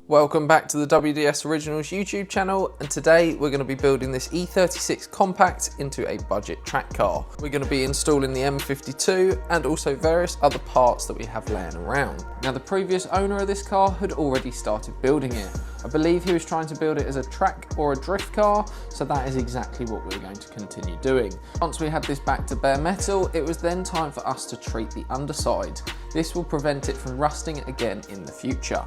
Welcome back to the WDS Originals YouTube channel, and today we're going to be building this E36 Compact into a budget track car. We're going to be installing the M52 and also various other parts that we have laying around. Now, the previous owner of this car had already started building it. I believe he was trying to build it as a track or a drift car, so that is exactly what we're going to continue doing. Once we had this back to bare metal, it was then time for us to treat the underside. This will prevent it from rusting again in the future.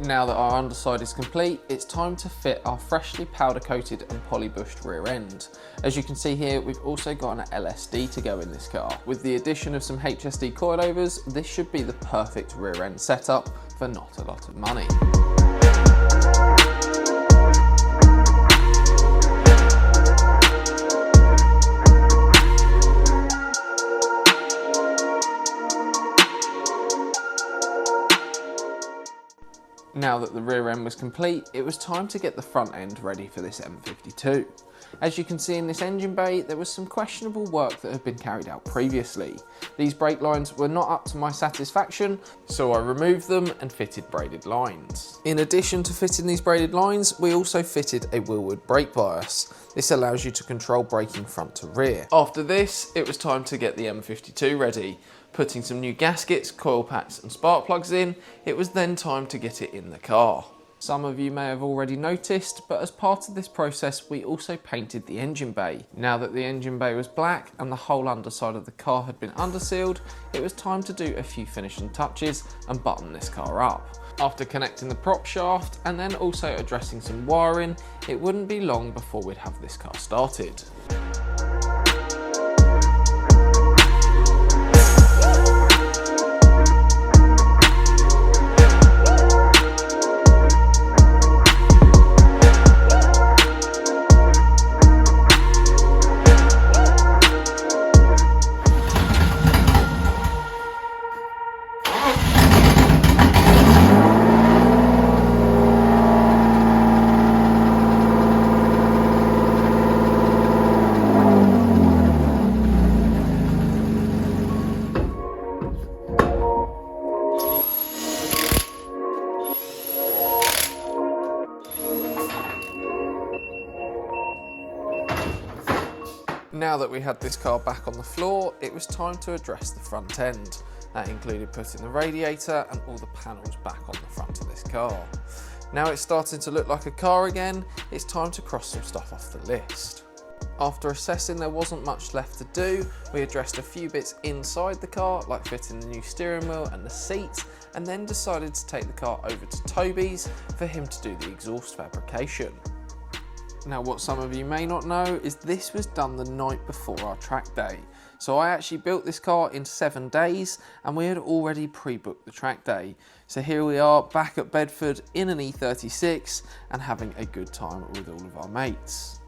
Now that our underside is complete, it's time to fit our freshly powder coated and polybushed rear end. As you can see here, we've also got an LSD to go in this car. With the addition of some HSD coilovers, this should be the perfect rear end setup for not a lot of money. Now that the rear end was complete, it was time to get the front end ready for this M52. As you can see in this engine bay, there was some questionable work that had been carried out previously. These brake lines were not up to my satisfaction, so I removed them and fitted braided lines. In addition to fitting these braided lines, we also fitted a Wilwood brake bias. This allows you to control braking front to rear. After this, it was time to get the M52 ready. Putting some new gaskets, coil packs and spark plugs in, it was then time to get it in the car. Some of you may have already noticed, but as part of this process, we also painted the engine bay. Now that the engine bay was black and the whole underside of the car had been undersealed, it was time to do a few finishing touches and button this car up. After connecting the prop shaft and then also addressing some wiring, it wouldn't be long before we'd have this car started. Now that we had this car back on the floor, it was time to address the front end. That included putting the radiator and all the panels back on the front of this car. Now it's starting to look like a car again, it's time to cross some stuff off the list. After assessing there wasn't much left to do, we addressed a few bits inside the car, like fitting the new steering wheel and the seats, and then decided to take the car over to Toby's for him to do the exhaust fabrication. Now, what some of you may not know is this was done the night before our track day. So I actually built this car in 7 days and we had already pre-booked the track day. So here we are back at Bedford in an E36 and having a good time with all of our mates.